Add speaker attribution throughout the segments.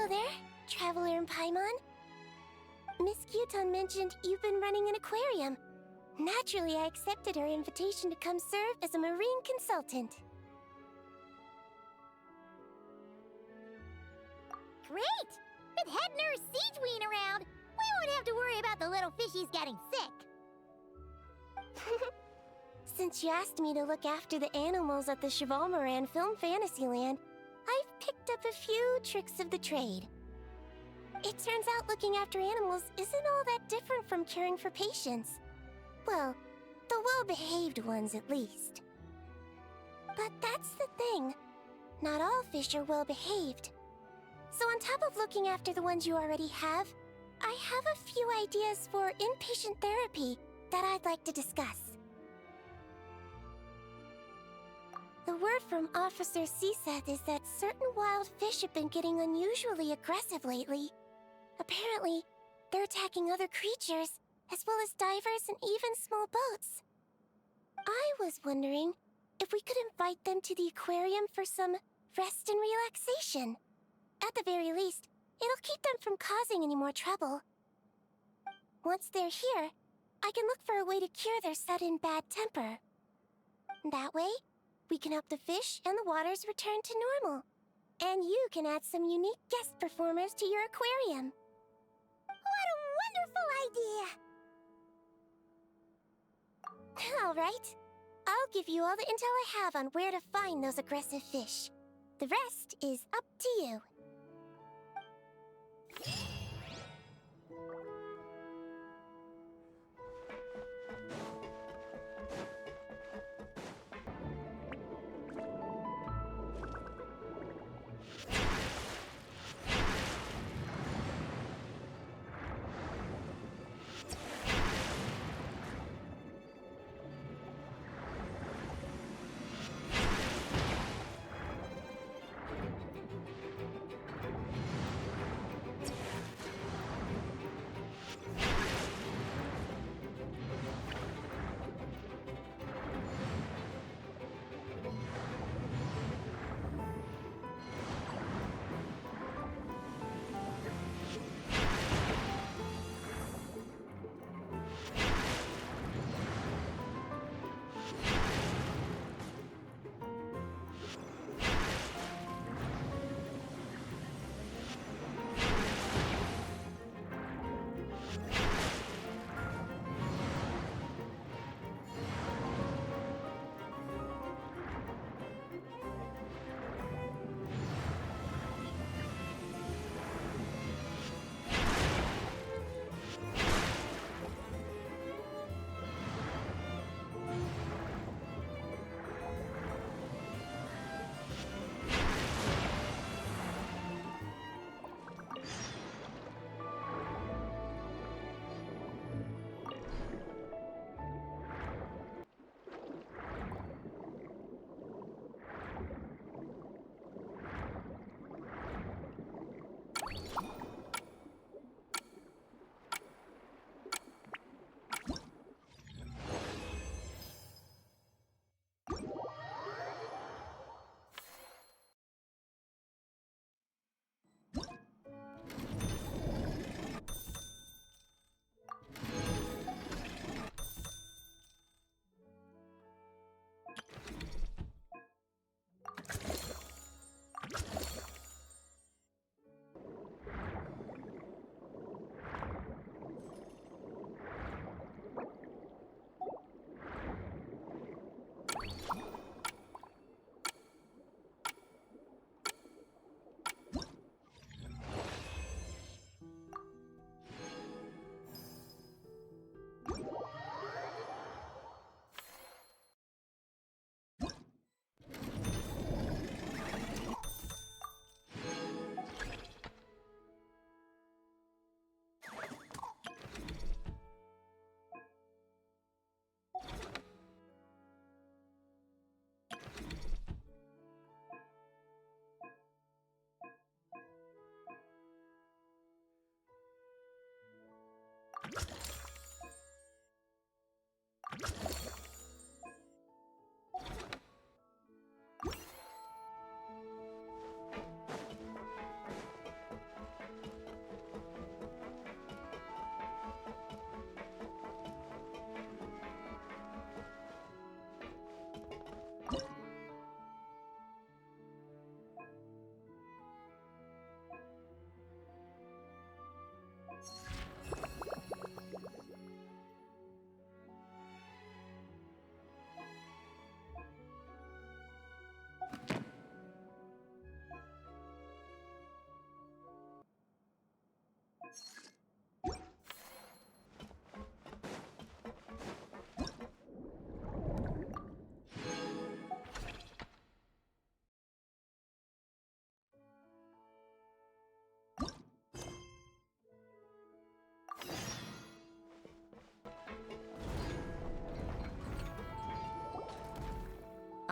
Speaker 1: Hello there, Traveler in Paimon. Miss Kyuton mentioned you've been running an aquarium. Naturally, I accepted her invitation to come serve as a marine consultant.
Speaker 2: Great! With head nurse Siegeween around, we won't have to worry about the little fishies getting sick.
Speaker 1: Since you asked me to look after the animals at the Chevalmoran Film Fantasyland, I've picked up a few tricks of the trade. It turns out looking after animals isn't all that different from caring for patients. Well, the well-behaved ones at least. But that's the thing. Not all fish are well-behaved. So on top of looking after the ones you already have, I have a few ideas for inpatient therapy that I'd like to discuss. The word from Officer Ceseth is that certain wild fish have been getting unusually aggressive lately. Apparently, they're attacking other creatures, as well as divers and even small boats. I was wondering if we could invite them to the aquarium for some rest and relaxation. At the very least, it'll keep them from causing any more trouble. Once they're here, I can look for a way to cure their sudden bad temper. That way, we can help the fish and the waters return to normal. And you can add some unique guest performers to your aquarium.
Speaker 2: What a wonderful idea!
Speaker 1: All right. I'll give you all the intel I have on where to find those aggressive fish. The rest is up to you.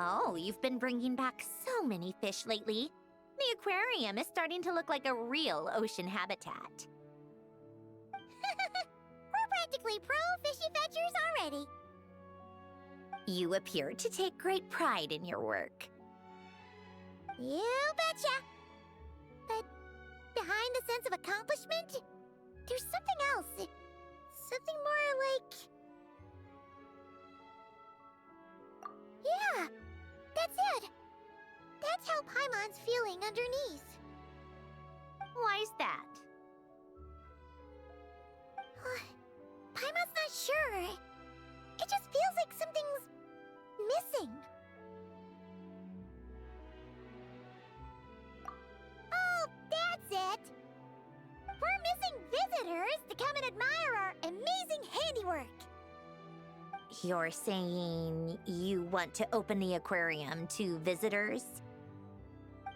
Speaker 3: Oh, you've been bringing back so many fish lately. The aquarium is starting to look like a real ocean habitat.
Speaker 2: We're practically pro fishy fetchers already.
Speaker 3: You appear to take great pride in your work.
Speaker 2: You betcha. But behind the sense of accomplishment, there's something else. Something more like... Yeah, that's it. That's how Paimon's feeling underneath.
Speaker 3: Why's that?
Speaker 2: Paimon's not sure. It just feels like something's missing. Oh, that's it. We're missing visitors to come and admire our amazing handiwork.
Speaker 3: You're saying you want to open the aquarium to visitors?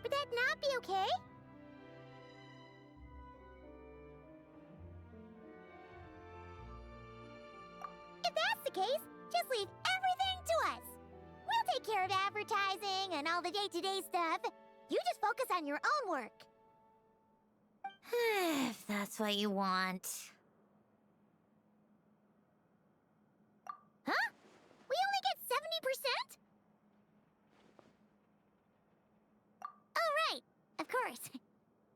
Speaker 2: Would that not be okay? If that's the case, just leave everything to us. We'll take care of advertising and all the day-to-day stuff. You just focus on your own work.
Speaker 3: If that's what you want.
Speaker 2: Huh? We only get 70%? Oh, right. Of course.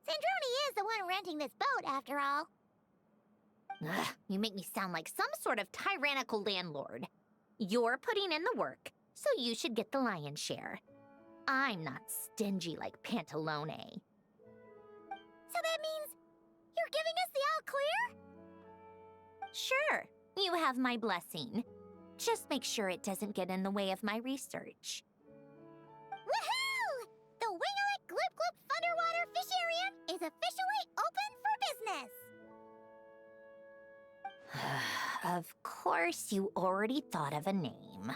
Speaker 2: Sandroni is the one renting this boat, after all.
Speaker 3: Ugh, you make me sound like some sort of tyrannical landlord. You're putting in the work, so you should get the lion's share. I'm not stingy like Pantalone.
Speaker 2: So that means you're giving us the all clear?
Speaker 3: Sure, you have my blessing. Just make sure it doesn't get in the way of my research.
Speaker 2: Woohoo! The Wingalik Gloop Gloop Underwater Fisharium is officially open for business!
Speaker 3: Of course, you already thought of a name.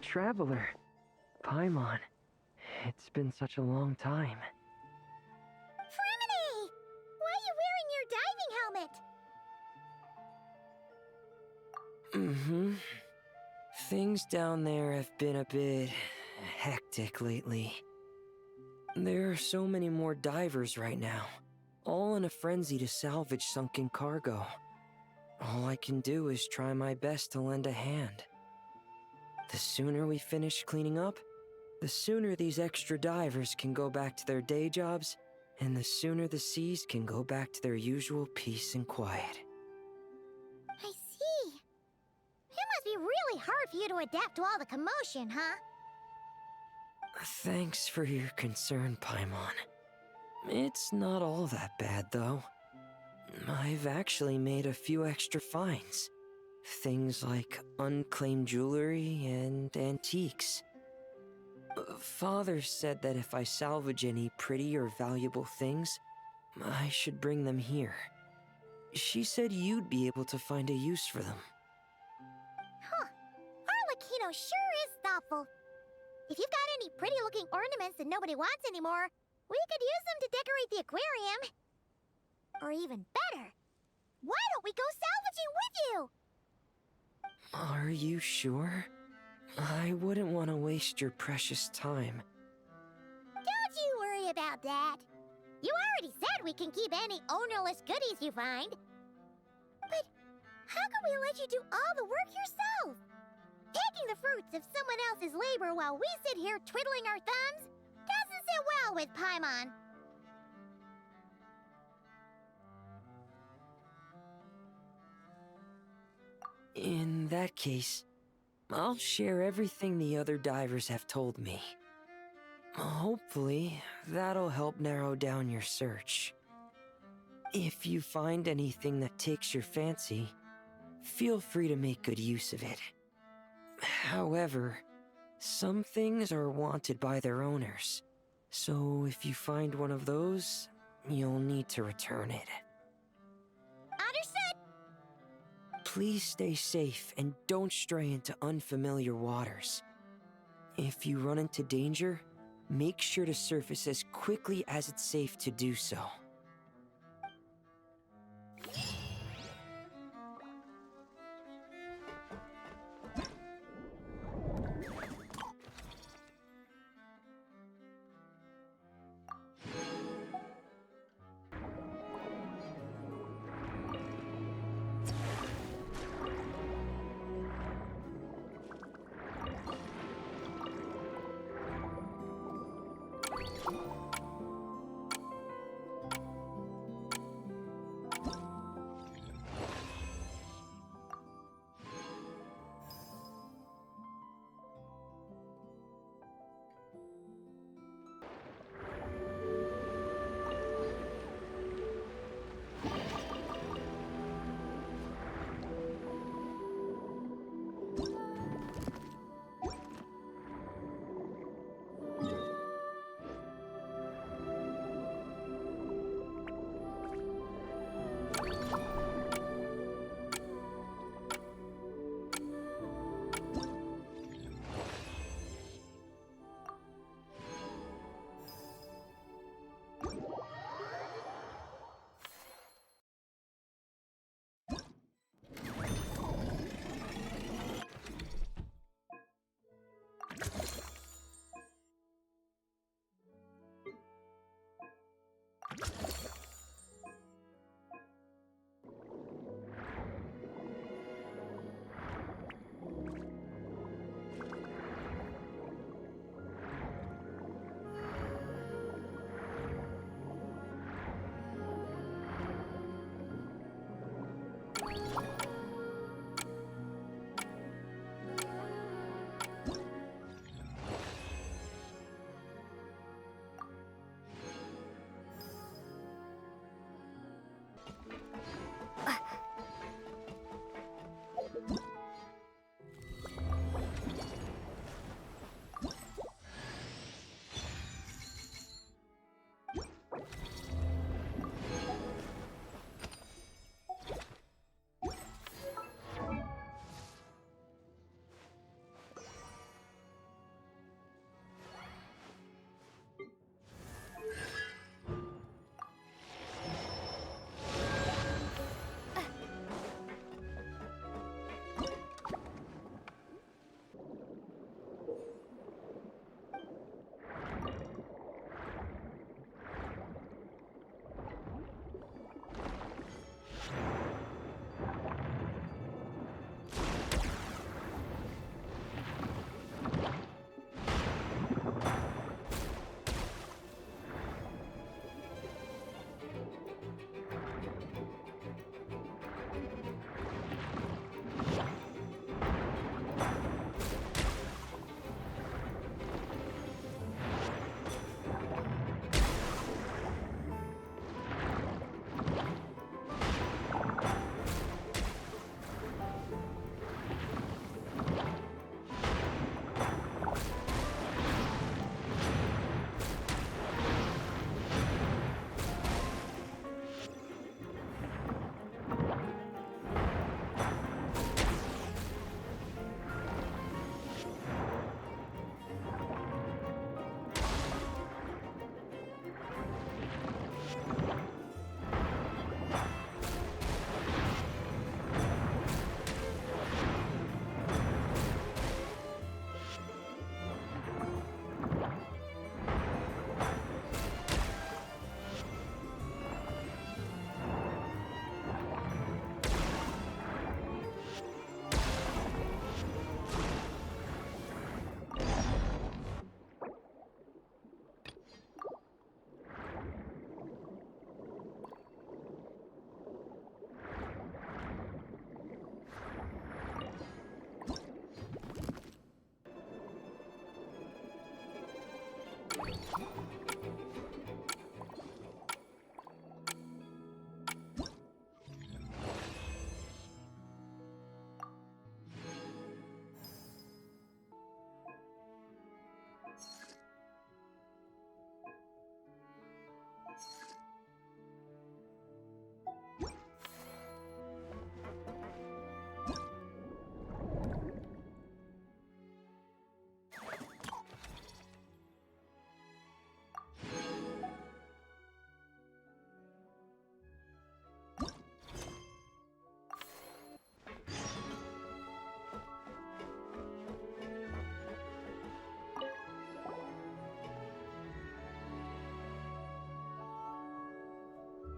Speaker 4: Traveler, Paimon, it's been such a long time.
Speaker 2: Fremini! Why are you wearing your diving helmet?
Speaker 4: Things down there have been a bit hectic lately. There are so many more divers right now, all in a frenzy to salvage sunken cargo. All I can do is try my best to lend a hand. The sooner we finish cleaning up, the sooner these extra divers can go back to their day jobs, and the sooner the seas can go back to their usual peace and quiet.
Speaker 2: for you to adapt to all the commotion, huh?
Speaker 4: Thanks for your concern, Paimon. It's not all that bad, though. I've actually made a few extra finds. Things like unclaimed jewelry and antiques. Father said that if I salvage any pretty or valuable things, I should bring them here. She said you'd be able to find a use for them.
Speaker 2: Huh. Arlecchino sure is thoughtful. If you've got any pretty-looking ornaments that nobody wants anymore, we could use them to decorate the aquarium. Or even better, why don't we go salvaging with you?
Speaker 4: Are you sure? I wouldn't want to waste your precious time.
Speaker 2: Don't you worry about that. You already said we can keep any ownerless goodies you find. But how can we let you do all the work yourself? Taking the fruits of someone else's labor while we sit here twiddling our thumbs doesn't sit well with Paimon.
Speaker 4: In that case, I'll share everything the other divers have told me. Hopefully, that'll help narrow down your search. If you find anything that takes your fancy, feel free to make good use of it. However, some things are wanted by their owners, so if you find one of those, you'll need to return it.
Speaker 2: Understood.
Speaker 4: Please stay safe and don't stray into unfamiliar waters. If you run into danger, make sure to surface as quickly as it's safe to do so.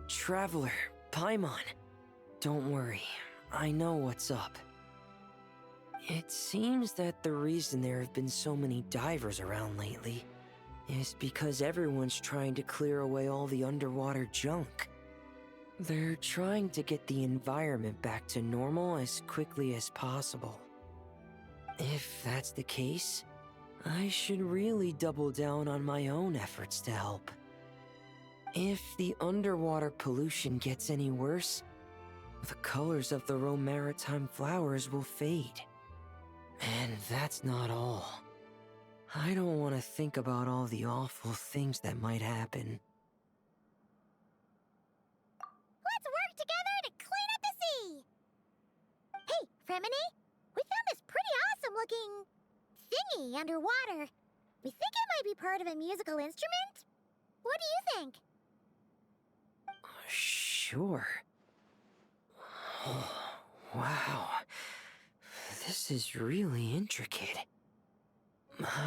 Speaker 4: Traveler, Paimon. Don't worry, I know what's up. It seems that the reason there have been so many divers around lately is because everyone's trying to clear away all the underwater junk. They're trying to get the environment back to normal as quickly as possible. If that's the case, I should really double down on my own efforts to help. If the underwater pollution gets any worse, the colors of the Rome maritime flowers will fade. And that's not all. I don't want to think about all the awful things that might happen.
Speaker 2: Let's work together to clean up the sea! Hey, Fremini, we found this pretty awesome looking thingy underwater. We think it might be part of a musical instrument. What do you think?
Speaker 4: Sure. Oh, wow. This is really intricate.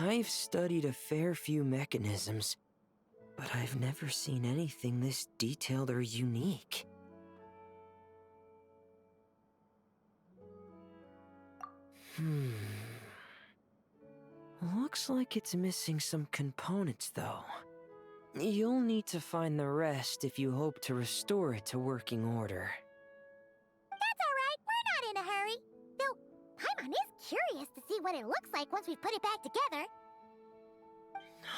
Speaker 4: I've studied a fair few mechanisms, but I've never seen anything this detailed or unique. Looks like it's missing some components, though. You'll need to find the rest if you hope to restore it to working order.
Speaker 2: That's all right. We're not in a hurry. Though, Paimon is curious to see what it looks like once we've put it back together.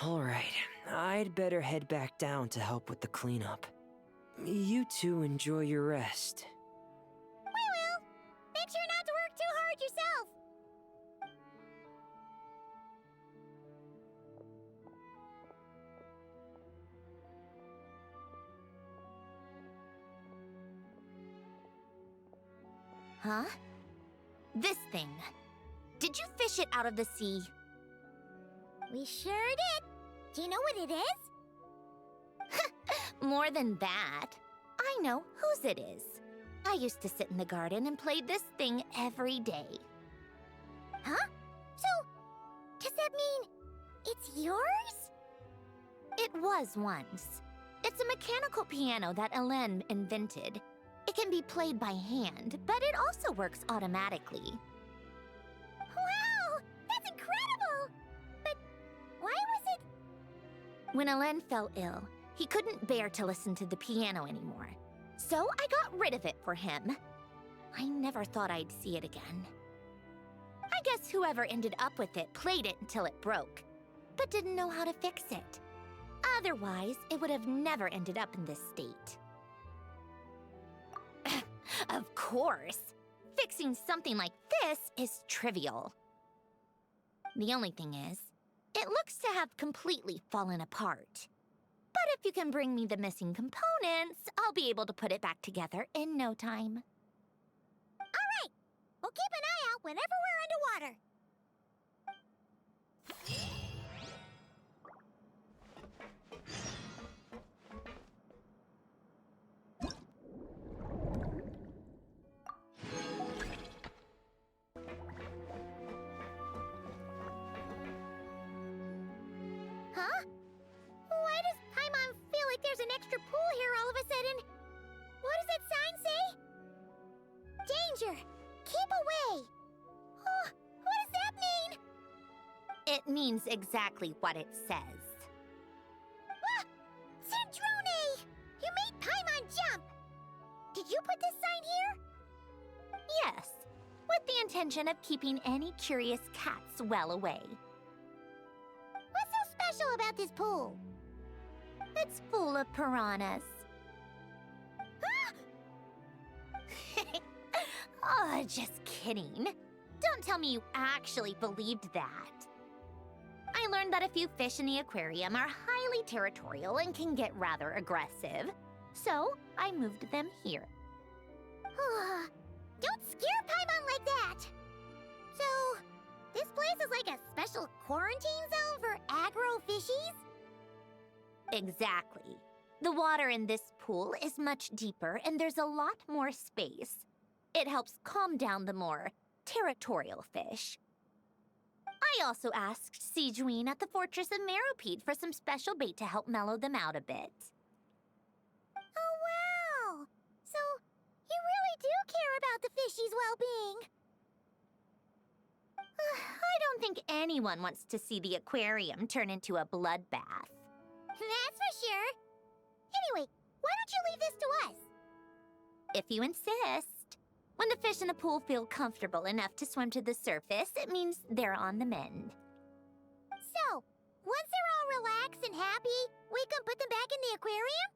Speaker 4: Alright, I'd better head back down to help with the cleanup. You two enjoy your rest.
Speaker 2: We will. Make sure not to work too hard yourself.
Speaker 3: Huh? This thing. Did you fish it out of the sea?
Speaker 2: We sure did. Do you know what it is?
Speaker 3: More than that. I know whose it is. I used to sit in the garden and play this thing every day.
Speaker 2: Huh? So, does that mean it's yours?
Speaker 3: It was once. It's a mechanical piano that Hélène invented. It can be played by hand, but it also works automatically.
Speaker 2: Wow! That's incredible! But why was it...
Speaker 3: When Hélène fell ill, he couldn't bear to listen to the piano anymore. So I got rid of it for him. I never thought I'd see it again. I guess whoever ended up with it played it until it broke, but didn't know how to fix it. Otherwise, it would have never ended up in this state. Of course! Fixing something like this is trivial. The only thing is, it looks to have completely fallen apart. But if you can bring me the missing components, I'll be able to put it back together in no time.
Speaker 2: All right! We'll keep an eye out whenever we're underwater. Huh? Why does Paimon feel like there's an extra pool here all of a sudden? What does that sign say? Danger! Keep away! Oh, what does that mean?
Speaker 3: It means exactly what it says.
Speaker 2: Ah! Cendrone! You made Paimon jump! Did you put this sign here?
Speaker 3: Yes, with the intention of keeping any curious cats well away.
Speaker 2: What's so special about this pool?
Speaker 3: It's full of piranhas. Oh, just kidding. Don't tell me you actually believed that. I learned that a few fish in the aquarium are highly territorial and can get rather aggressive. So, I moved them here.
Speaker 2: Don't scare Paimon like that! So, this place is like a special quarantine zone for aggro fishies?
Speaker 3: Exactly. The water in this pool is much deeper and there's a lot more space. It helps calm down the more territorial fish. I also asked Sijuin at the Fortress of Meropide for some special bait to help mellow them out a bit.
Speaker 2: Oh, well-being.
Speaker 3: I don't think anyone wants to see the aquarium turn into a bloodbath.
Speaker 2: That's for sure. Anyway, why don't you leave this to us?
Speaker 3: If you insist. When the fish in the pool feel comfortable enough to swim to the surface, it means they're on the mend.
Speaker 2: So, once they're all relaxed and happy, we can put them back in the aquarium?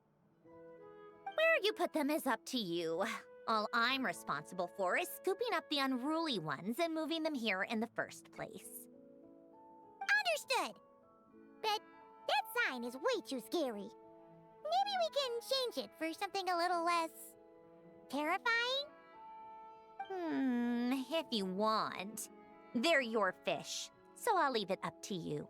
Speaker 3: Where you put them is up to you. All I'm responsible for is scooping up the unruly ones and moving them here in the first place.
Speaker 2: Understood. But that sign is way too scary. Maybe we can change it for something a little less terrifying?
Speaker 3: If you want. They're your fish, so I'll leave it up to you.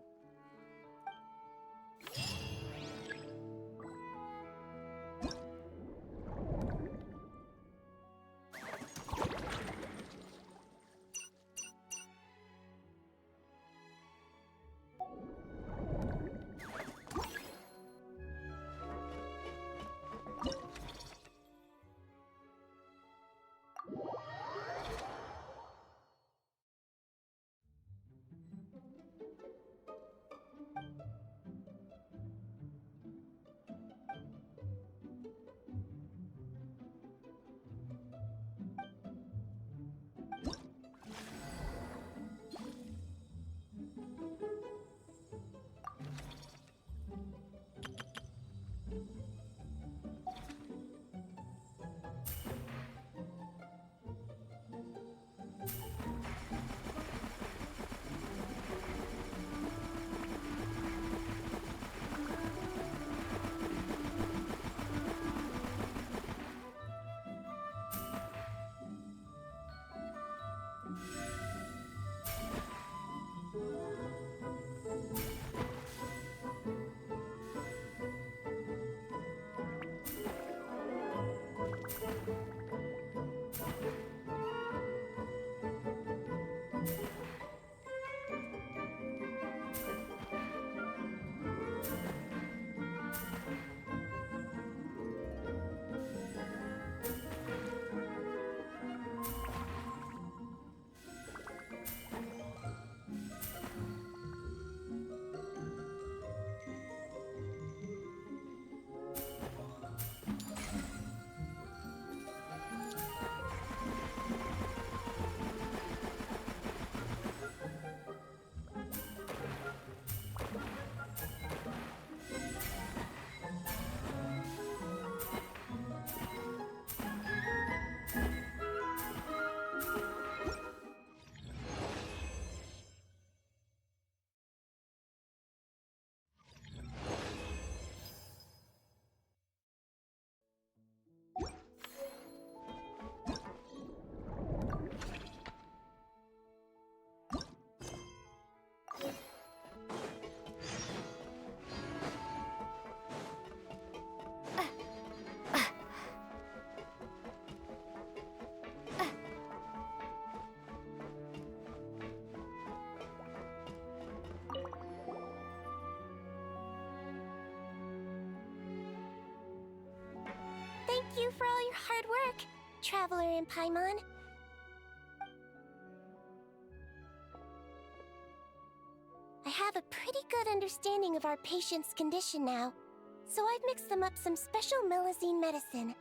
Speaker 1: Thank you for all your hard work, Traveler in Paimon. I have a pretty good understanding of our patient's condition now, so I've mixed them up some special melazine medicine.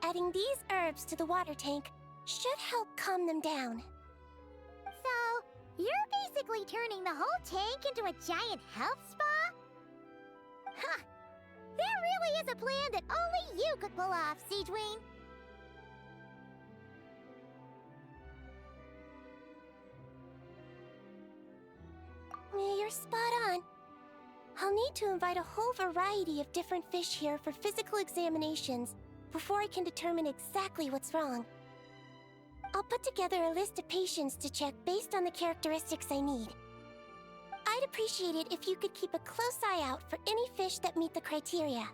Speaker 1: Adding these herbs to the water tank should help calm them down.
Speaker 2: So, you're basically turning the whole tank into a giant health spa? Huh. That really is a plan that only you could pull off, Siegeween.
Speaker 1: You're spot on. I'll need to invite a whole variety of different fish here for physical examinations before I can determine exactly what's wrong. I'll put together a list of patients to check based on the characteristics I need. I'd appreciate it if you could keep a close eye out for any fish that meet the criteria.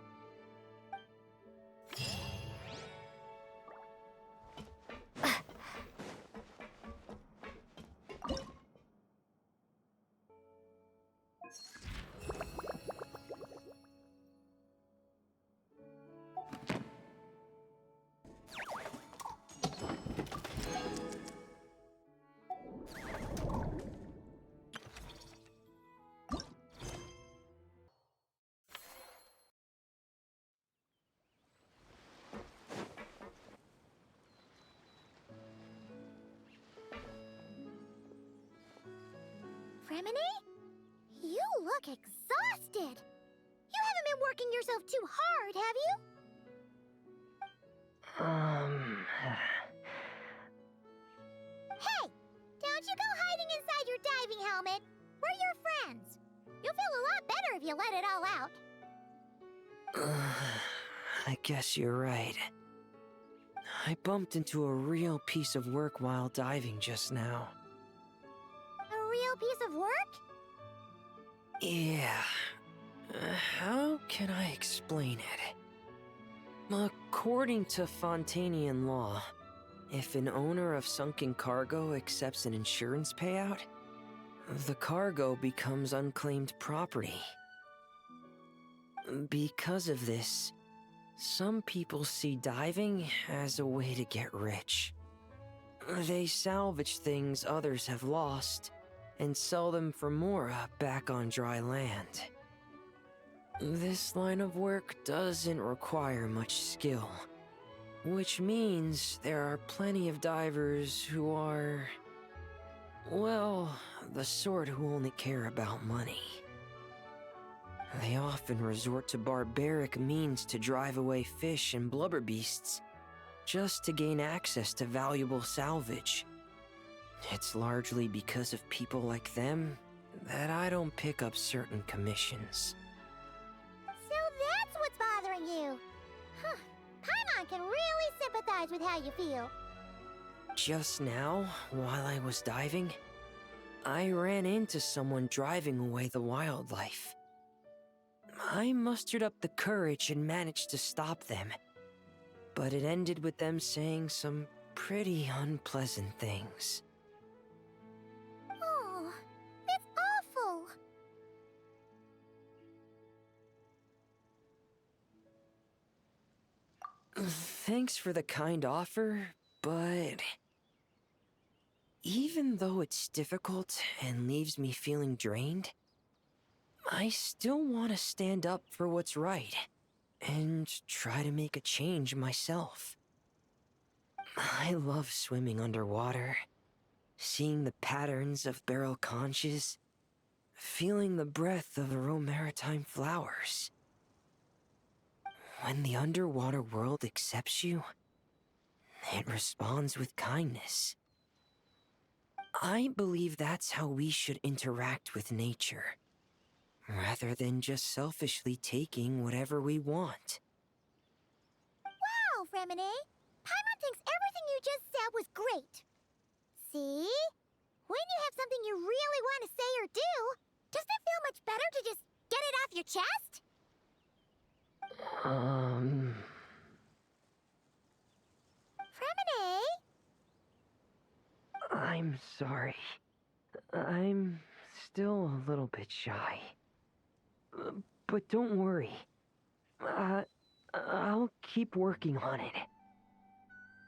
Speaker 2: Fremine? You look exhausted. You haven't been working yourself too hard, have you? Hey! Don't you go hiding inside your diving helmet. We're your friends. You'll feel a lot better if you let it all out.
Speaker 4: I guess you're right. I bumped into a real piece of work while diving just now.
Speaker 2: A real piece of work?
Speaker 4: Yeah. How can I explain it? According to Fontanian law, if an owner of sunken cargo accepts an insurance payout, the cargo becomes unclaimed property. Because of this, some people see diving as a way to get rich. They salvage things others have lost and sell them for more back on dry land. This line of work doesn't require much skill, which means there are plenty of divers who are, well, the sort who only care about money. They often resort to barbaric means to drive away fish and blubber beasts, just to gain access to valuable salvage. It's largely because of people like them that I don't pick up certain commissions.
Speaker 2: So that's what's bothering you. Huh. Paimon can really sympathize with how you feel.
Speaker 4: Just now, while I was diving, I ran into someone driving away the wildlife. I mustered up the courage and managed to stop them, but it ended with them saying some pretty unpleasant things.
Speaker 2: Oh, it's awful.
Speaker 4: Thanks for the kind offer, but even though it's difficult and leaves me feeling drained, I still want to stand up for what's right and try to make a change myself. I love swimming underwater, seeing the patterns of barrel conches, feeling the breath of the maritime flowers. When the underwater world accepts you, it responds with kindness. I believe that's how we should interact with nature, rather than just selfishly taking whatever we want.
Speaker 2: Wow, Fremine. Paimon thinks everything you just said was great. See? When you have something you really want to say or do, doesn't it feel much better to just get it off your chest? Fremine?
Speaker 4: I'm sorry. I'm still a little bit shy. But don't worry. I'll keep working on it.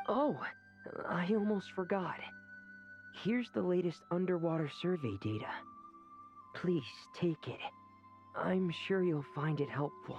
Speaker 4: Oh, I almost forgot. Here's the latest underwater survey data. Please take it. I'm sure you'll find it helpful.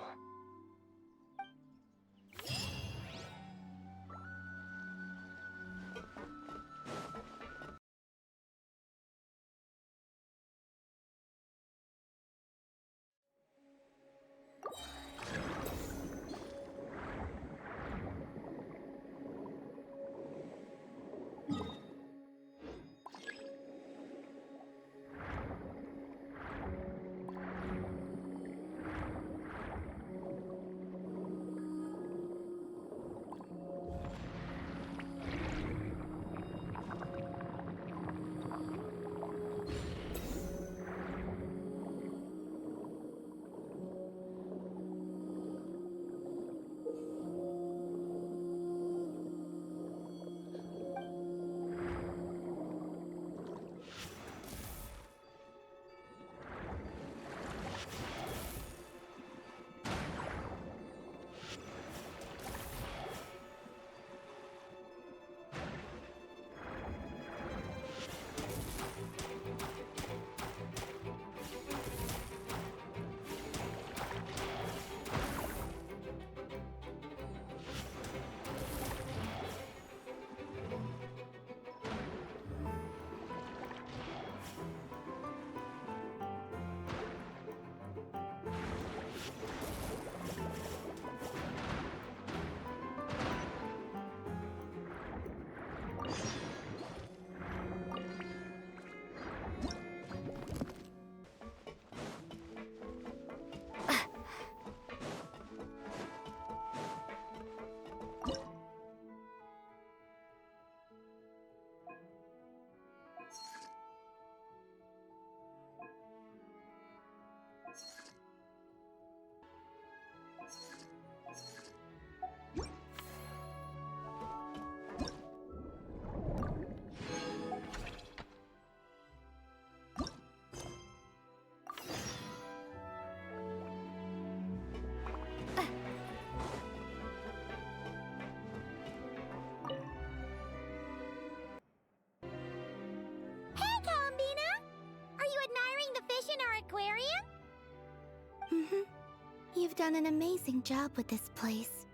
Speaker 1: You've done an amazing job with this place.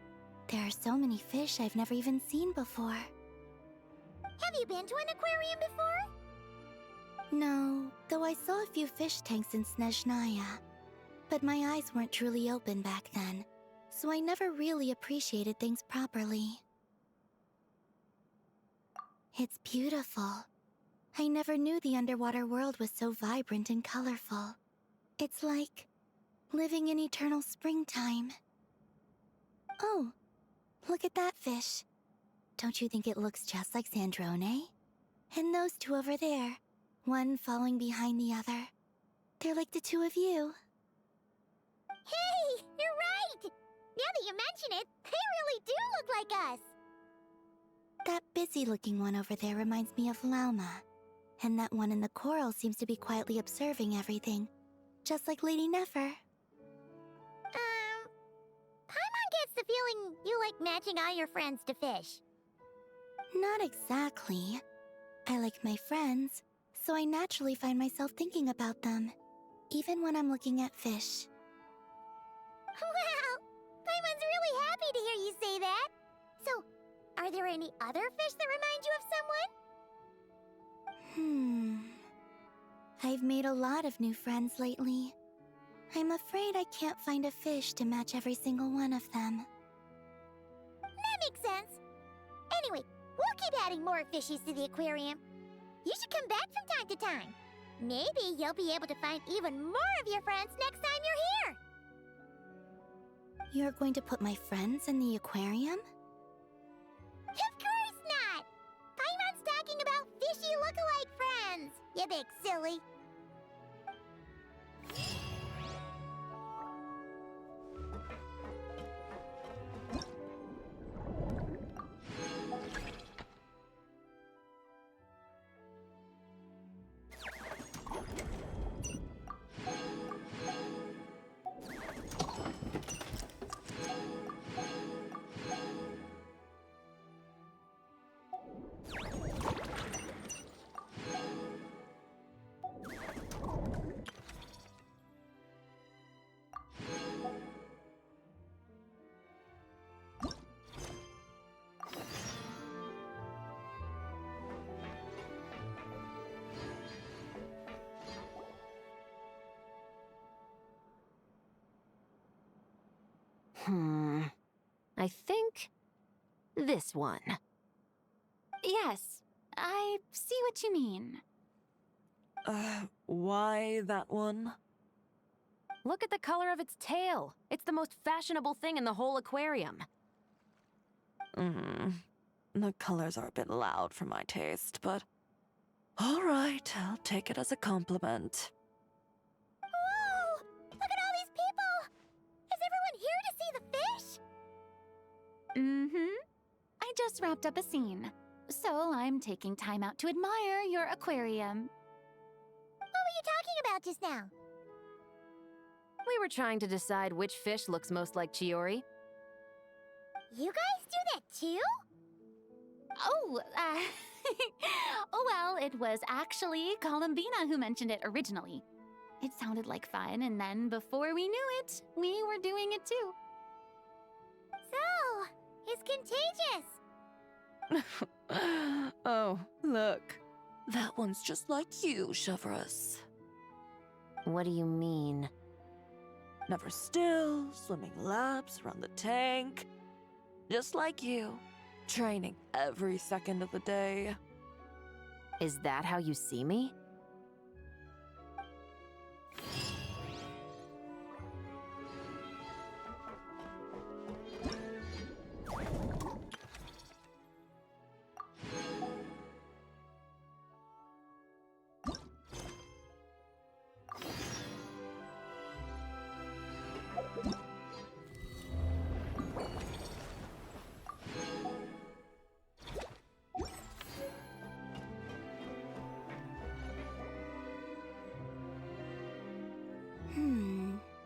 Speaker 1: There are so many fish I've never even seen before.
Speaker 2: Have you been to an aquarium before?
Speaker 1: No, though I saw a few fish tanks in Snezhnaya. But my eyes weren't truly open back then, so I never really appreciated things properly. It's beautiful. I never knew the underwater world was so vibrant and colorful. It's like living in eternal springtime. Oh, look at that fish. Don't you think it looks just like Sandrone? And those two over there, one following behind the other. They're like the two of you.
Speaker 2: Hey, you're right! Now that you mention it, they really do look like us!
Speaker 1: That busy-looking one over there reminds me of Lauma. And that one in the coral seems to be quietly observing everything, just like Lady Nefer.
Speaker 2: Paimon gets the feeling you like matching all your friends to fish.
Speaker 1: Not exactly. I like my friends, so I naturally find myself thinking about them, even when I'm looking at fish.
Speaker 2: Wow! Paimon's really happy to hear you say that! So, are there any other fish that remind you of someone?
Speaker 1: I've made a lot of new friends lately. I'm afraid I can't find a fish to match every single one of them.
Speaker 2: That makes sense. Anyway, we'll keep adding more fishies to the aquarium. You should come back from time to time. Maybe you'll be able to find even more of your friends next time you're here.
Speaker 1: You're going to put my friends in the aquarium?
Speaker 2: Of course not! Paimon's talking about fishy look-alike friends, you big silly.
Speaker 5: I think this one.
Speaker 6: Yes, I see what you mean.
Speaker 7: Why that one?
Speaker 5: Look at the color of its tail. It's the most fashionable thing in the whole aquarium.
Speaker 7: The colors are a bit loud for my taste, but... Alright, I'll take it as a compliment.
Speaker 2: Whoa! Look at all these people! Is everyone here to see the fish?
Speaker 6: I just wrapped up a scene, so I'm taking time out to admire your aquarium.
Speaker 2: What were you talking about just now?
Speaker 5: We were trying to decide which fish looks most like Chiori.
Speaker 2: You guys do that too?
Speaker 6: Oh, oh well, it was actually Columbina who mentioned it originally. It sounded like fun, and then before we knew it, we were doing it too.
Speaker 2: So, it's contagious.
Speaker 7: Oh, look. That one's just like you, Chevreuse.
Speaker 5: What do you mean?
Speaker 7: Never still, swimming laps around the tank. Just like you. Training every second of the day.
Speaker 5: Is that how you see me?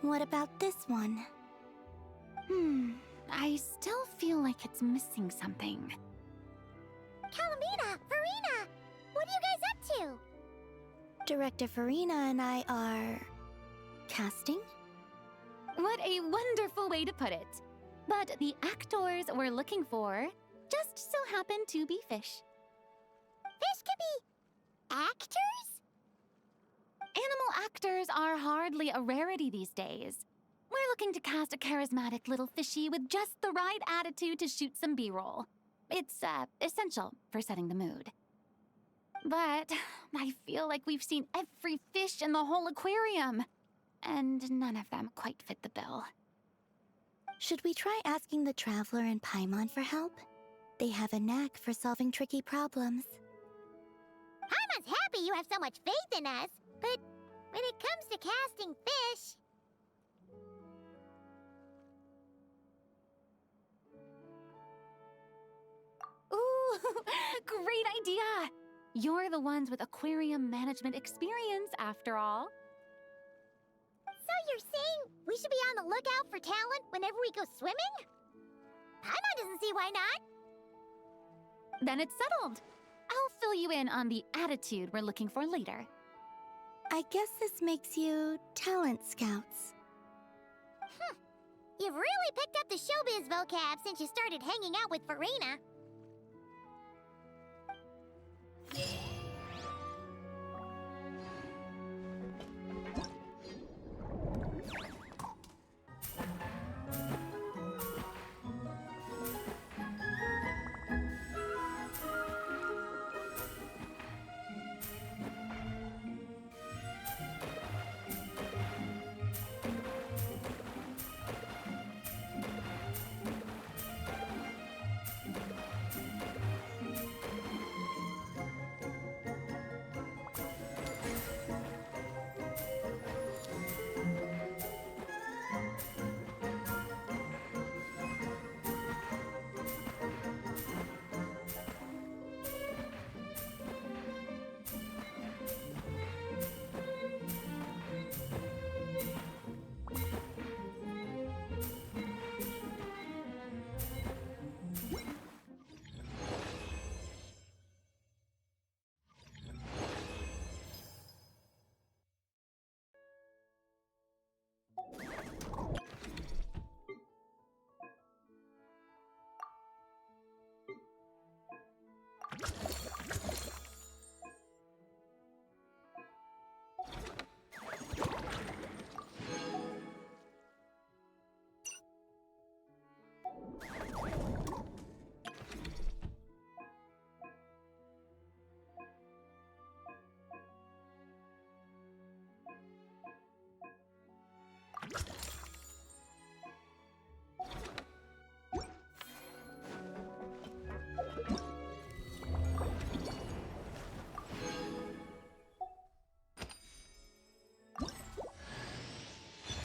Speaker 1: What about this one?
Speaker 6: I still feel like it's missing something.
Speaker 2: Columbina, Farina, what are you guys up to?
Speaker 1: Director Farina and I are... casting?
Speaker 6: What a wonderful way to put it. But the actors we're looking for just so happen to be fish.
Speaker 2: Fish could be actors?
Speaker 6: Animal actors are hardly a rarity these days. We're looking to cast a charismatic little fishy with just the right attitude to shoot some B-roll. It's, essential for setting the mood. But I feel like we've seen every fish in the whole aquarium, and none of them quite fit the bill.
Speaker 1: Should we try asking the Traveler and Paimon for help? They have a knack for solving tricky problems.
Speaker 2: Paimon's happy you have so much faith in us, but when it comes to casting fish...
Speaker 6: Ooh, great idea! You're the ones with aquarium management experience, after all.
Speaker 2: So you're saying we should be on the lookout for talent whenever we go swimming? Paimon doesn't see why not.
Speaker 6: Then it's settled. I'll fill you in on the attitude we're looking for later.
Speaker 1: I guess this makes you talent scouts.
Speaker 2: You've really picked up the showbiz vocab since you started hanging out with Farina.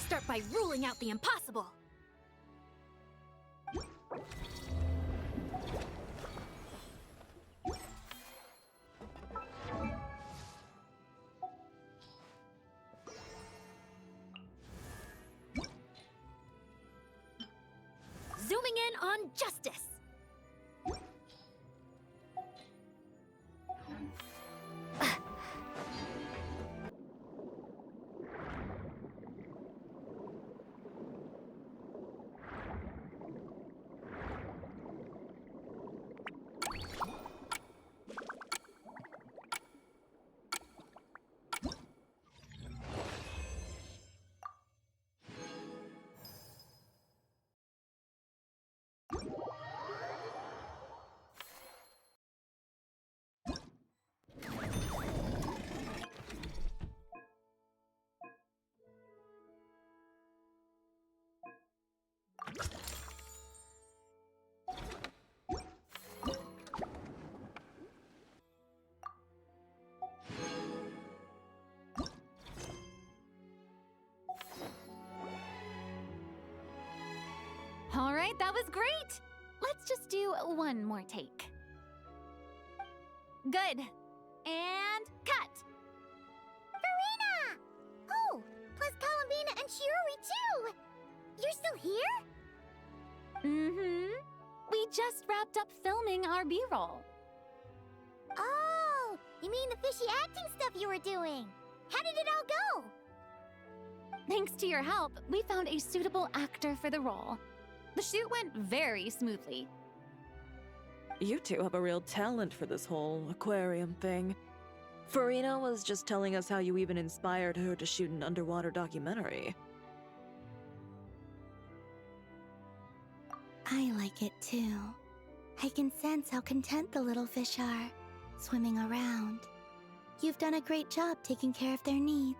Speaker 5: Start by ruling out the impossible. Zooming in on justice.
Speaker 6: All right, that was great. Let's just do one more take. Good. And cut.
Speaker 2: Farina! Oh, plus Columbina and Shiori too! You're still here?
Speaker 6: Mm-hmm. We just wrapped up filming our B-roll.
Speaker 2: Oh, you mean the fishy acting stuff you were doing? How did it all go?
Speaker 6: Thanks to your help, we found a suitable actor for the role. The shoot went very smoothly.
Speaker 7: You two have a real talent for this whole aquarium thing. Farina was just telling us how you even inspired her to shoot an underwater documentary.
Speaker 1: I like it too. I can sense how content the little fish are, swimming around. You've done a great job taking care of their needs.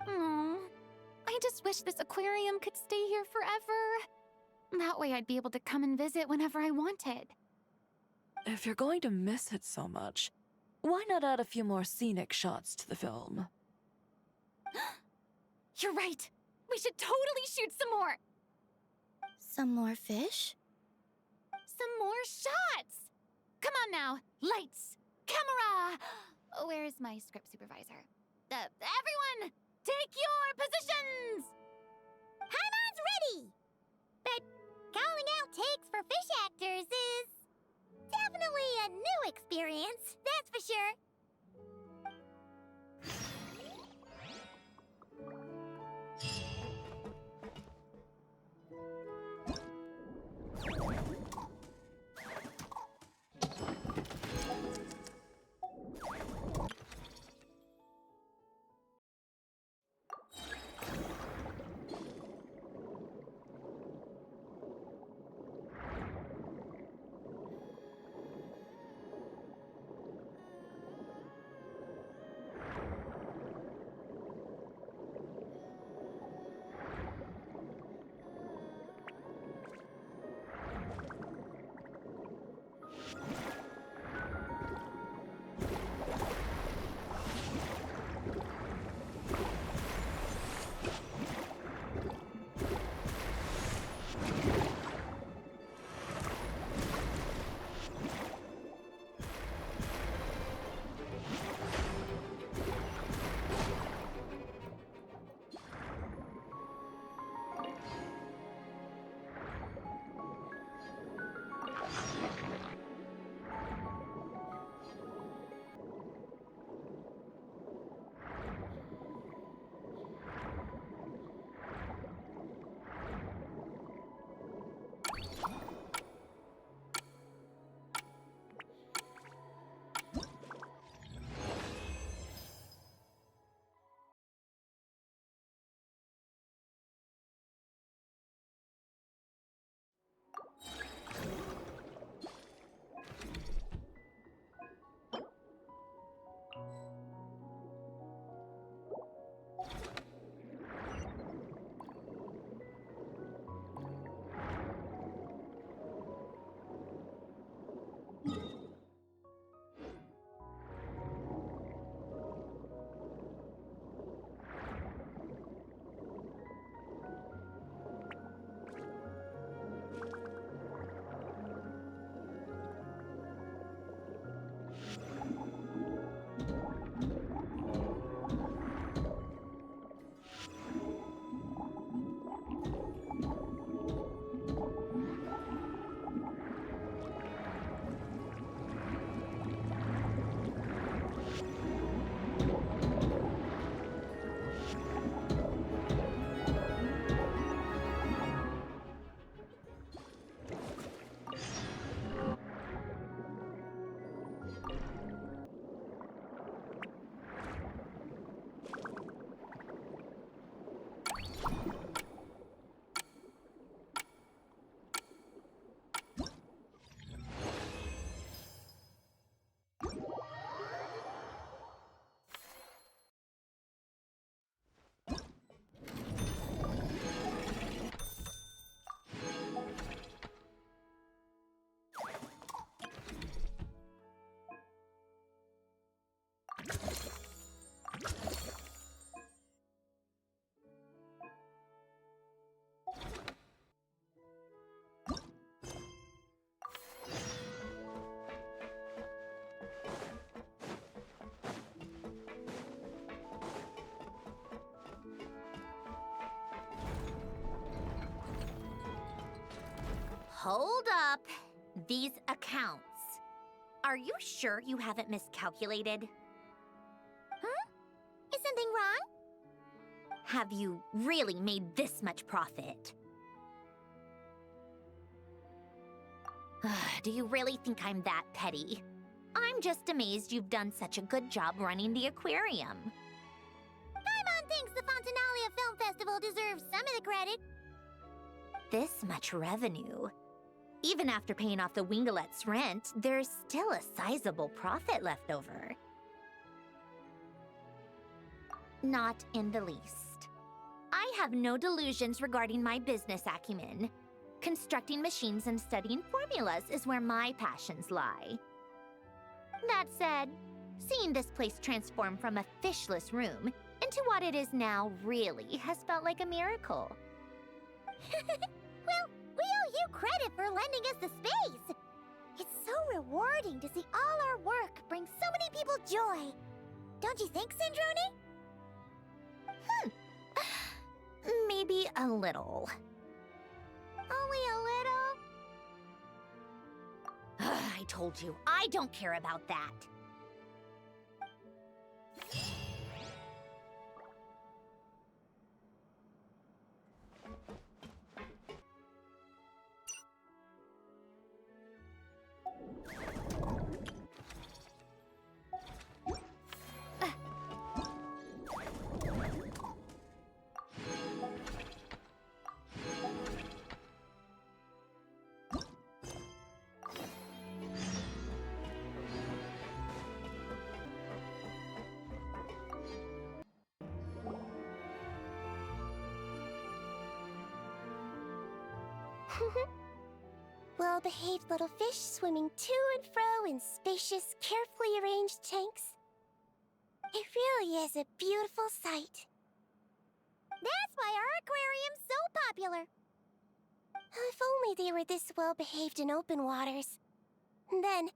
Speaker 6: Aww. I just wish this aquarium could stay here forever. That way I'd be able to come and visit whenever I wanted.
Speaker 7: If you're going to miss it so much, why not add a few more scenic shots to the film?
Speaker 6: You're right. We should totally shoot some more.
Speaker 1: Some more fish?
Speaker 6: Some more shots. Come on now. Lights. Camera. Where's my script supervisor? Everyone, take your positions.
Speaker 2: Haimon's ready! But calling out takes for fish actors is definitely a new experience, that's for sure.
Speaker 3: Hold up. These accounts. Are you sure you haven't miscalculated?
Speaker 2: Huh? Is something wrong?
Speaker 3: have you really made this much profit? Do you really think I'm that petty? I'm just amazed you've done such a good job running the aquarium.
Speaker 2: Paimon thinks the Fontinalia Film Festival deserves some of the credit.
Speaker 3: This much revenue. Even after paying off the Wingalet's rent, there's still a sizable profit left over. Not in the least. I have no delusions regarding my business acumen. Constructing machines and studying formulas is where my passions lie. That said, seeing this place transform from a fishless room into what it is now really has felt like a miracle.
Speaker 2: Well, we owe you credit for lending us the space. It's so rewarding to see all our work bring so many people joy. Don't you think, Syndrone?
Speaker 3: Maybe a little.
Speaker 2: Only a little?
Speaker 3: I told you, I don't care about that.
Speaker 1: Well-behaved little fish swimming to and fro in spacious, carefully arranged tanks. It really is a beautiful sight.
Speaker 2: That's why our aquarium's so popular.
Speaker 1: If only they were this well-behaved in open waters. Then,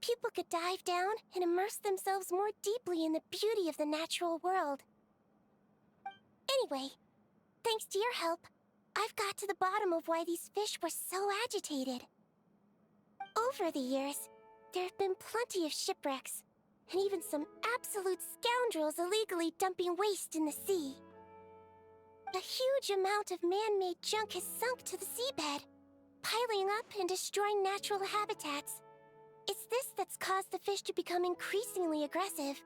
Speaker 1: people could dive down and immerse themselves more deeply in the beauty of the natural world. Anyway, thanks to your help, I've got to the bottom of why these fish were so agitated. Over the years, there have been plenty of shipwrecks, and even some absolute scoundrels illegally dumping waste in the sea. A huge amount of man-made junk has sunk to the seabed, piling up and destroying natural habitats. It's this that's caused the fish to become increasingly aggressive.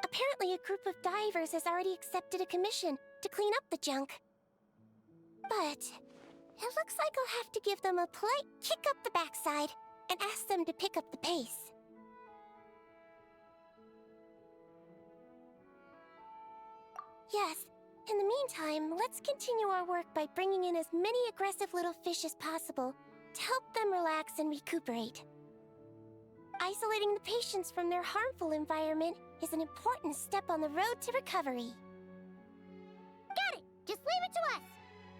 Speaker 1: Apparently, a group of divers has already accepted a commission to clean up the junk. But it looks like I'll have to give them a polite kick up the backside and ask them to pick up the pace. Yes, in the meantime, let's continue our work by bringing in as many aggressive little fish as possible to help them relax and recuperate. Isolating the patients from their harmful environment is an important step on the road to recovery.
Speaker 2: Got it! Just leave it to us!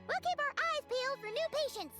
Speaker 2: We'll keep our eyes peeled for new patients.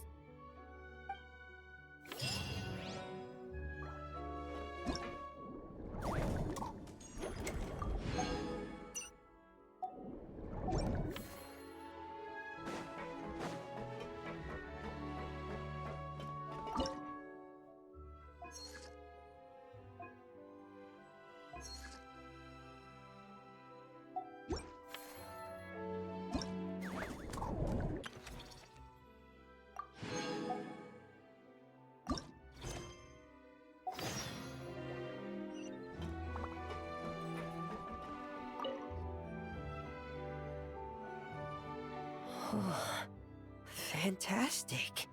Speaker 4: Fantastic.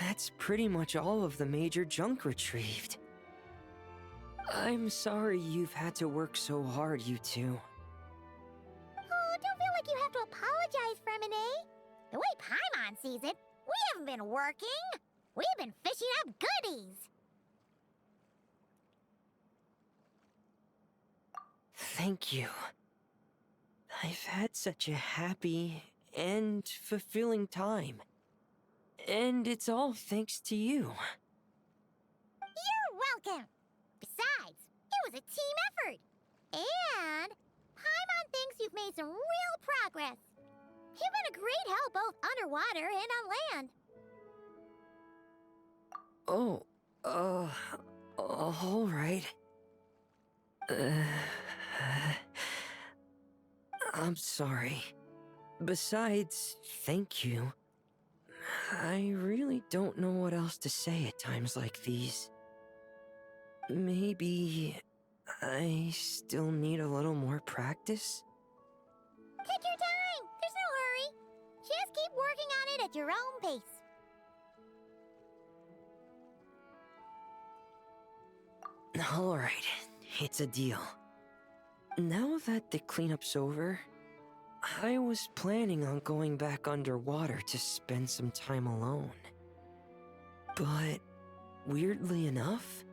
Speaker 4: That's pretty much all of the major junk retrieved. I'm sorry you've had to work so hard, you two.
Speaker 2: Oh, don't feel like you have to apologize, Fremine. The way Paimon sees it, we haven't been working. We've been fishing up goodies.
Speaker 4: Thank you. I've had such a happy and fulfilling time. And it's all thanks to you.
Speaker 2: You're welcome. Besides, it was a team effort. And Paimon thinks you've made some real progress. You've been a great help both underwater and on land.
Speaker 4: Oh, all right. I'm sorry. Besides, thank you. I really don't know what else to say at times like these. Maybe I still need a little more practice?
Speaker 2: Take your time. There's no hurry. Just keep working on it at your own pace.
Speaker 4: Alright, it's a deal. Now that the cleanup's over, I was planning on going back underwater to spend some time alone. But, weirdly enough,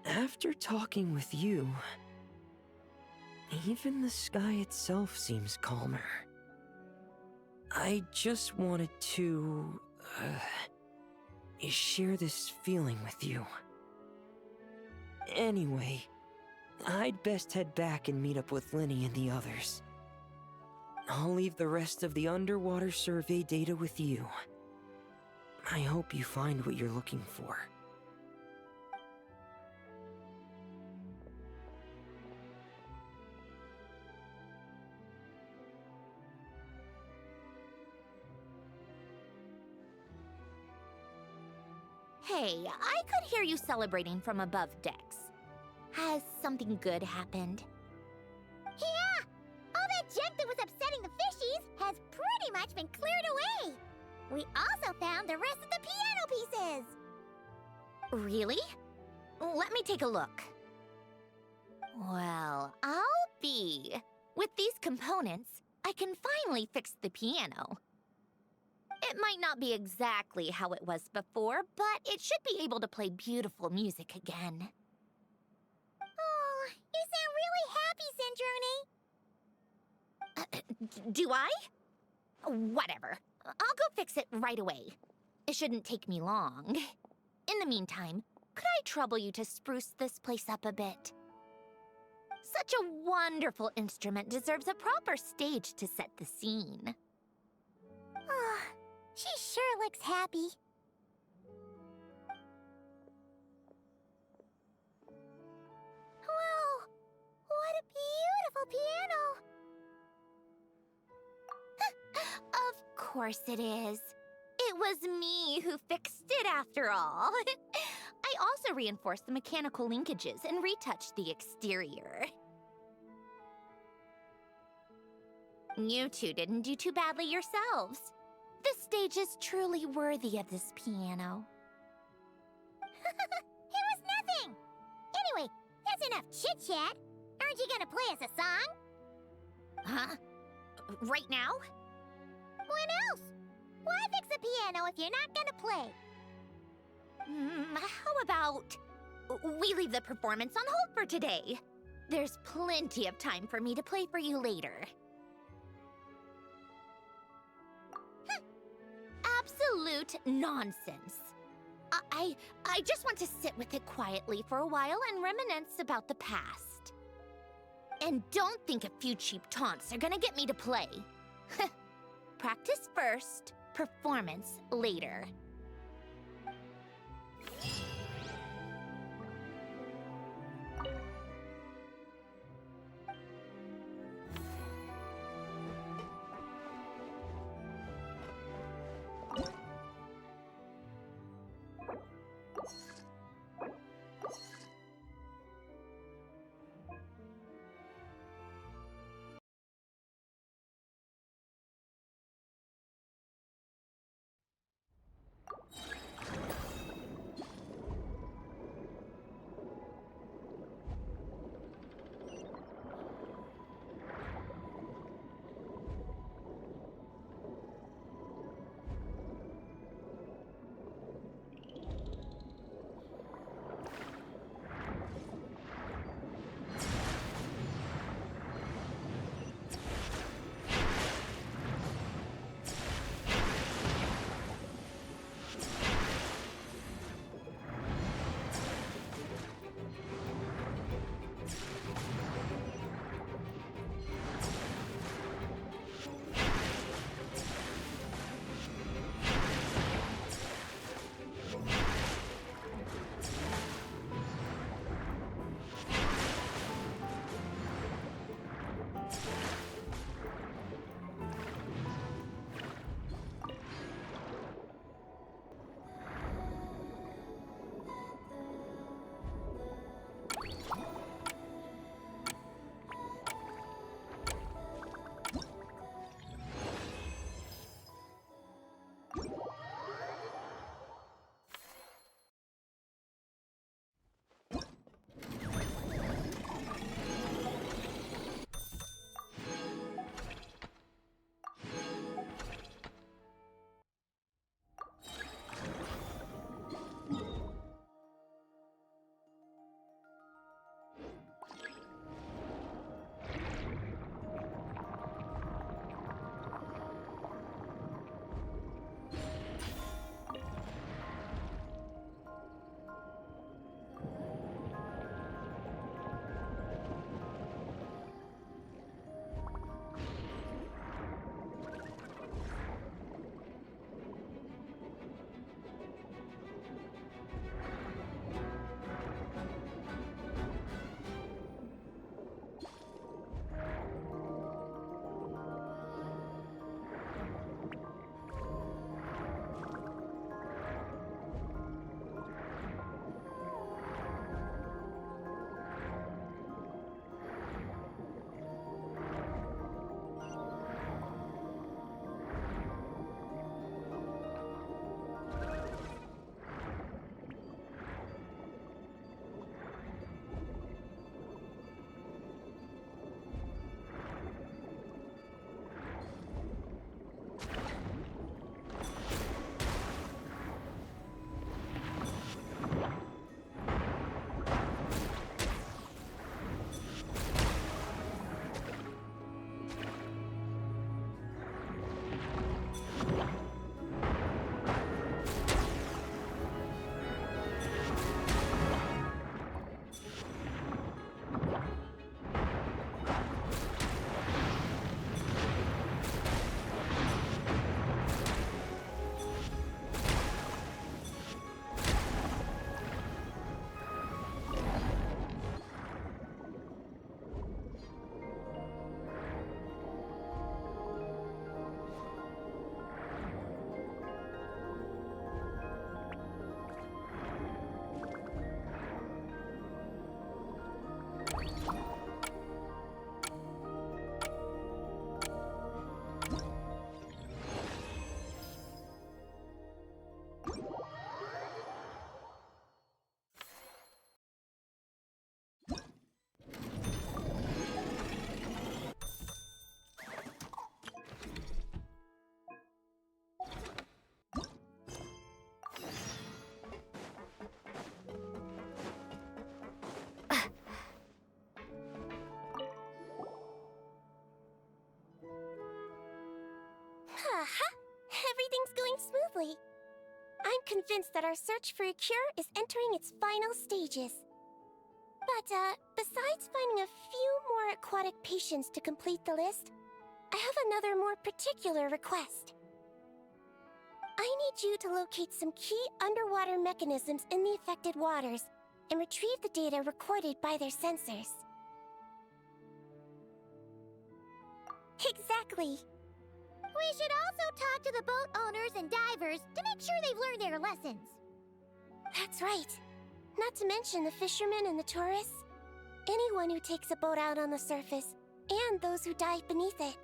Speaker 4: after talking with you, even the sky itself seems calmer. I just wanted to, share this feeling with you. Anyway, I'd best head back and meet up with Linny and the others. I'll leave the rest of the underwater survey data with you. I hope you find what you're looking for.
Speaker 3: Hey, I could hear you celebrating from above decks. Has something good happened?
Speaker 2: Yeah! All that junk that was upsetting the fishies has pretty much been cleared away. We also found the rest of the piano pieces.
Speaker 3: Really? Let me take a look. Well, I'll be. With these components, I can finally fix the piano. It might not be exactly how it was before, but it should be able to play beautiful music again.
Speaker 2: Oh, you sound really happy, Sandrone.
Speaker 3: Do I? Whatever. I'll go fix it right away. It shouldn't take me long. In the meantime, could I trouble you to spruce this place up a bit? Such a wonderful instrument deserves a proper stage to set the scene.
Speaker 2: Oh, she sure looks happy. Whoa! What a beautiful piano!
Speaker 3: Of course it is. It was me who fixed it after all. I also reinforced the mechanical linkages and retouched the exterior. You two didn't do too badly yourselves. This stage is truly worthy of this piano.
Speaker 2: It was nothing! Anyway, that's enough chit-chat. Aren't you gonna play us a song?
Speaker 3: Huh? Right now?
Speaker 2: When else? Why fix a piano if you're not gonna play?
Speaker 3: How about we leave the performance on hold for today? There's plenty of time for me to play for you later. Absolute nonsense. I just want to sit with it quietly for a while and reminisce about the past. And don't think a few cheap taunts are gonna get me to play. Practice first, performance later.
Speaker 1: Aha! Everything's going smoothly. I'm convinced that our search for a cure is entering its final stages. But, besides finding a few more aquatic patients to complete the list, I have another more particular request. I need you to locate some key underwater mechanisms in the affected waters and retrieve the data recorded by their sensors. Exactly.
Speaker 2: We should also talk to the boat owners and divers to make sure they've learned their lessons.
Speaker 1: That's right. Not to mention the fishermen and the tourists. Anyone who takes a boat out on the surface, and those who dive beneath it.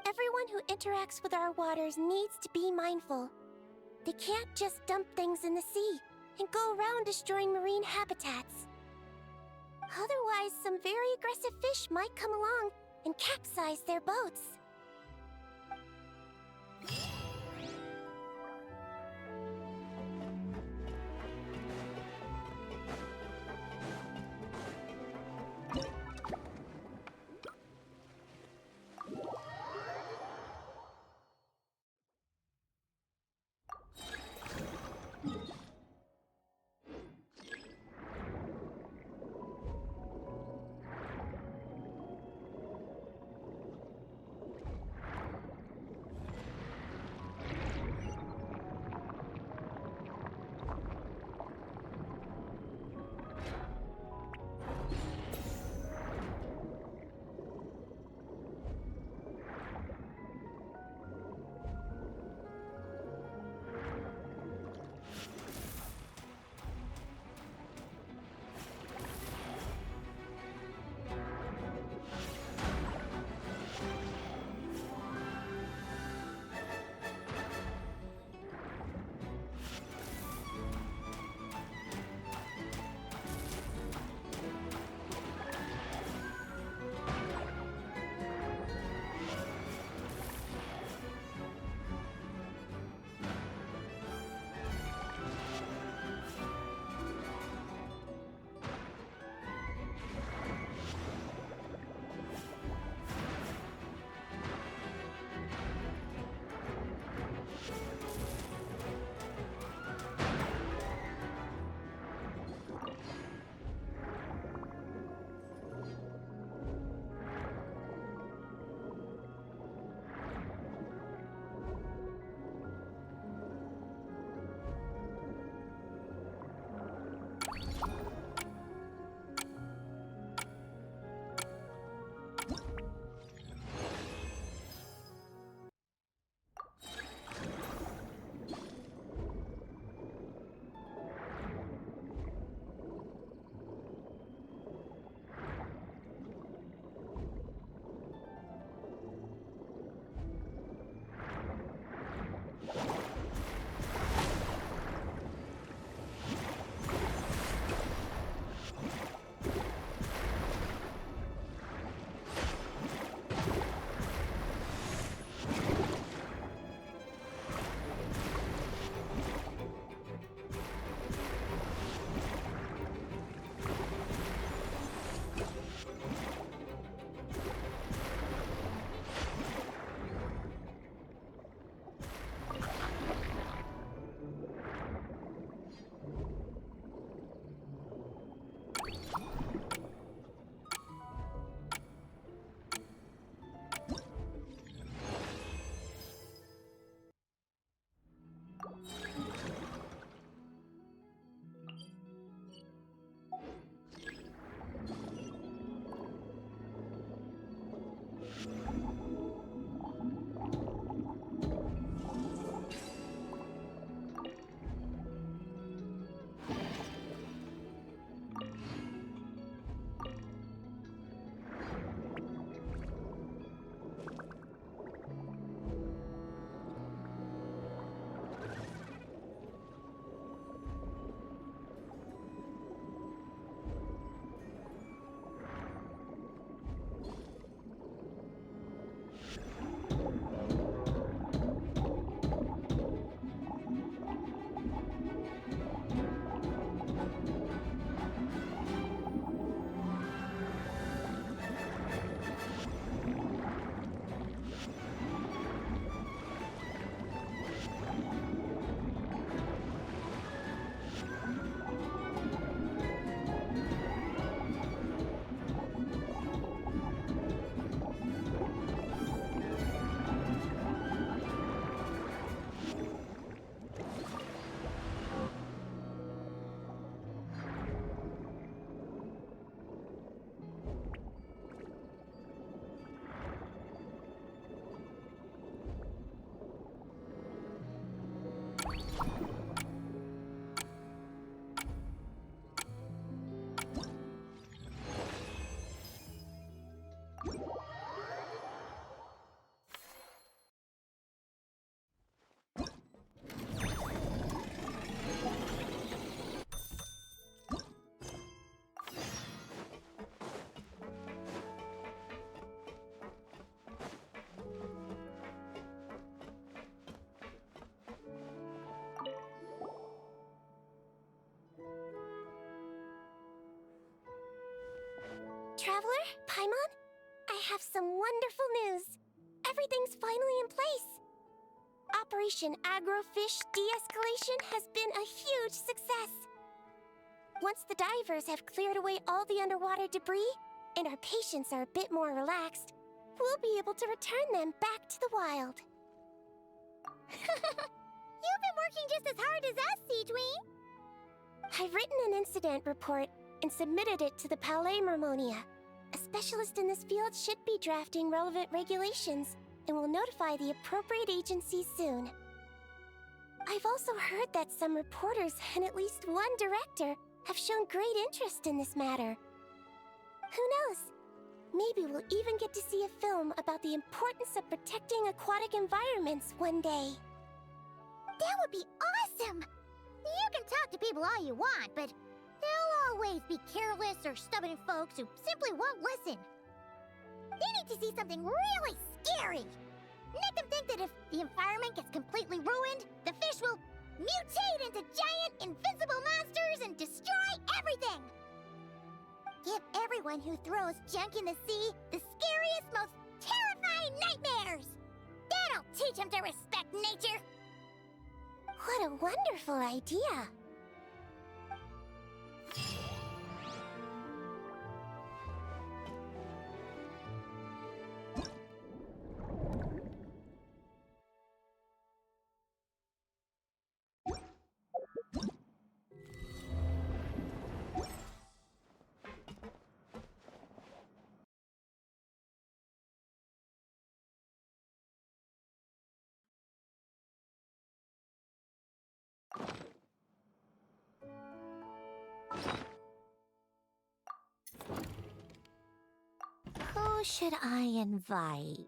Speaker 1: Everyone who interacts with our waters needs to be mindful. They can't just dump things in the sea and go around destroying marine habitats. Otherwise, some very aggressive fish might come along and capsize their boats. Traveler, Paimon, I have some wonderful news. Everything's finally in place. Operation Agrofish De-Escalation has been a huge success. Once the divers have cleared away all the underwater debris, and our patients are a bit more relaxed, we'll be able to return them back to the wild.
Speaker 2: You've been working just as hard as us, Seedween.
Speaker 1: I've written an incident report and submitted it to the Palais Mermonia. A specialist in this field should be drafting relevant regulations and will notify the appropriate agencies soon. I've also heard that some reporters and at least one director have shown great interest in this matter. Who knows? Maybe we'll even get to see a film about the importance of protecting aquatic environments one day.
Speaker 2: That would be awesome! You can talk to people all you want, but there'll always be careless or stubborn folks who simply won't listen. They need to see something really scary. Make them think that if the environment gets completely ruined, the fish will mutate into giant, invincible monsters and destroy everything! Give everyone who throws junk in the sea the scariest, most terrifying nightmares! That'll teach them to respect nature!
Speaker 1: What a wonderful idea!
Speaker 3: Who should I invite?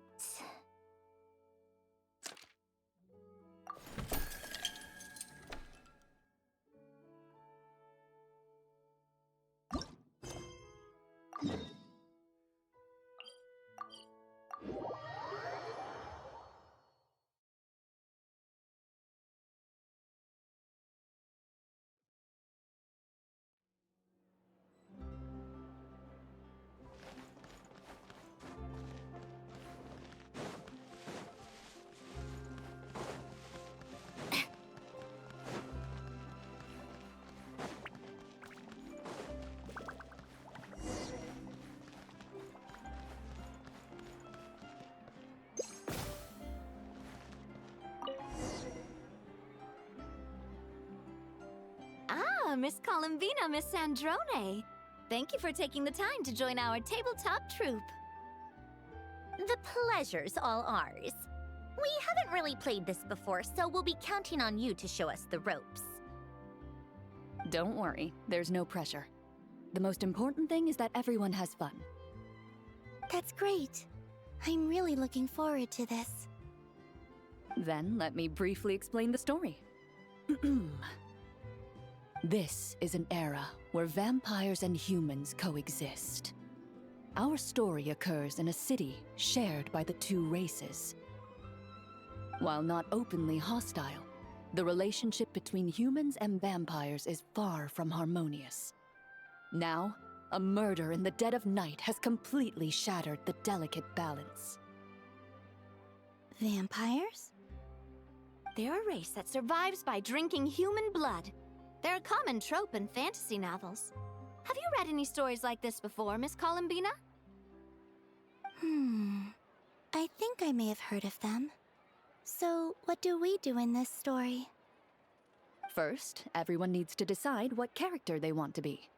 Speaker 6: Ah, Miss Columbina, Miss Sandrone. Thank you for taking the time to join our tabletop troupe.
Speaker 3: The pleasure's all ours. We haven't really played this before, so we'll be counting on you to show us the ropes.
Speaker 5: Don't worry, there's no pressure. The most important thing is that everyone has fun.
Speaker 1: That's great. I'm really looking forward to this.
Speaker 5: Then let me briefly explain the story. This is an era where vampires and humans coexist. Our story occurs in a city shared by the two races. While not openly hostile, the relationship between humans and vampires is far from harmonious. Now, a murder in the dead of night has completely shattered the delicate balance.
Speaker 1: Vampires?
Speaker 6: They're a race that survives by drinking human blood. They're a common trope in fantasy novels. Have you read any stories like this before, Miss Columbina?
Speaker 1: I think I may have heard of them. So, what do we do in this story?
Speaker 5: First, everyone needs to decide what character they want to be.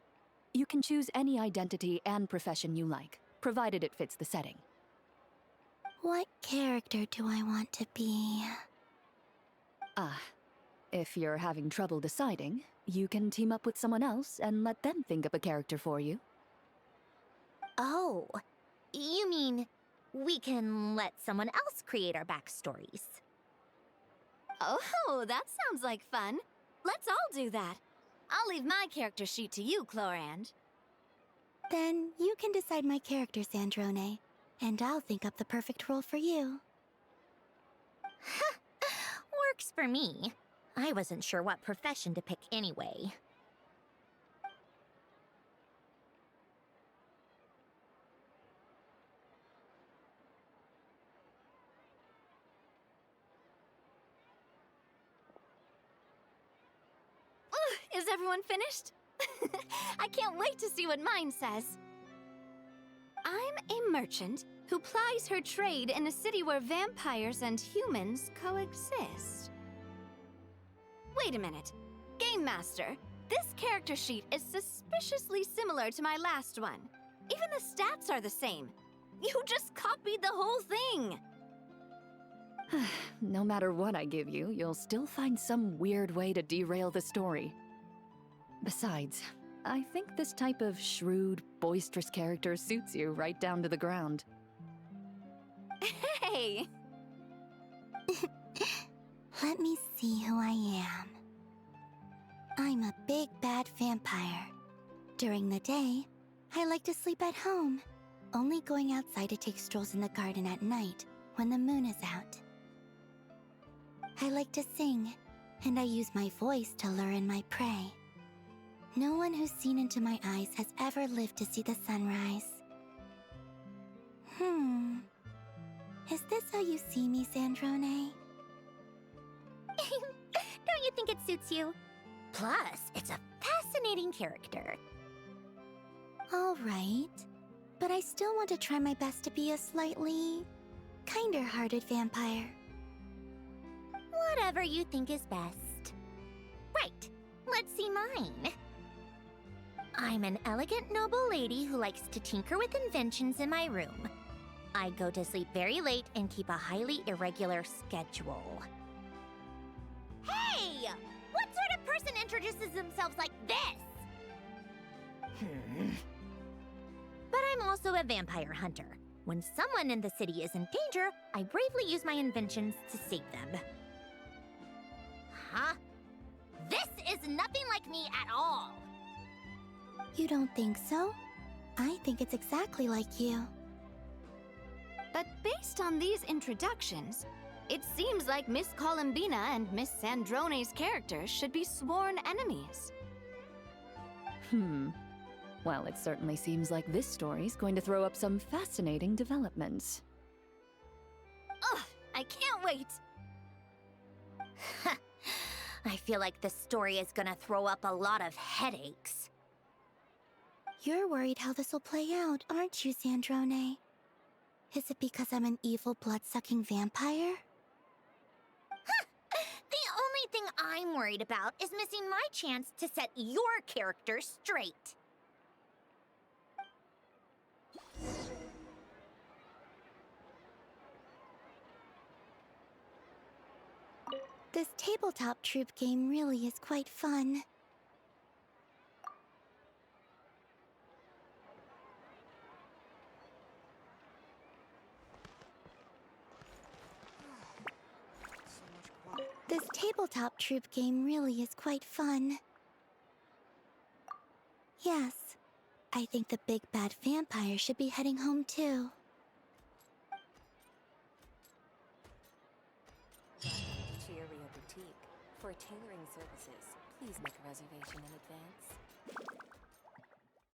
Speaker 5: You can choose any identity and profession you like, provided it fits the setting.
Speaker 1: What character do I want to be?
Speaker 5: If you're having trouble deciding, you can team up with someone else and let them think up a character for you.
Speaker 3: Oh, you mean we can let someone else create our backstories?
Speaker 6: Oh, that sounds like fun. Let's all do that. I'll leave my character sheet to you, Chlorand.
Speaker 1: Then you can decide my character, Sandrone, and I'll think up the perfect role for you.
Speaker 3: Works for me. I wasn't sure what profession to pick anyway.
Speaker 6: Is everyone finished? I can't wait to see what mine says. I'm a merchant who plies her trade in a city where vampires and humans coexist. Wait a minute. Game Master, this character sheet is suspiciously similar to my last one. Even the stats are the same. You just copied the whole thing.
Speaker 5: No matter what I give you, you'll still find some weird way to derail the story. Besides, I think this type of shrewd, boisterous character suits you right down to the ground.
Speaker 6: Hey!
Speaker 1: Let me see who I am. I'm a big bad vampire. During the day, I like to sleep at home, only going outside to take strolls in the garden at night when the moon is out. I like to sing, and I use my voice to lure in my prey. No one who's seen into my eyes has ever lived to see the sunrise. Is this how you see me, Sandrone?
Speaker 3: Don't you think it suits you? Plus, it's a fascinating character.
Speaker 1: All right, but I still want to try my best to be a slightly kinder-hearted vampire.
Speaker 3: Whatever you think is best. Right, let's see mine. I'm an elegant, noble lady who likes to tinker with inventions in my room. I go to sleep very late and keep a highly irregular schedule. Hey! What sort of person introduces themselves like this? But I'm also a vampire hunter. When someone in the city is in danger, I bravely use my inventions to save them. Huh? This is nothing like me at all!
Speaker 1: You don't think so? I think it's exactly like you.
Speaker 6: But based on these introductions, it seems like Miss Columbina and Miss Sandrone's characters should be sworn enemies.
Speaker 5: Well, it certainly seems like this story's going to throw up some fascinating developments.
Speaker 6: Ugh, I can't wait!
Speaker 3: I feel like this story is gonna throw up a lot of headaches.
Speaker 1: You're worried how this will play out, aren't you, Sandrone? Is it because I'm an evil blood-sucking vampire?
Speaker 3: The only thing I'm worried about is missing my chance to set your character straight.
Speaker 1: This tabletop troupe game really is quite fun. This tabletop troupe game really is quite fun. Yes, I think the big bad vampire should be heading home too.
Speaker 8: Cheerio Boutique. For tailoring services, please make a reservation in advance.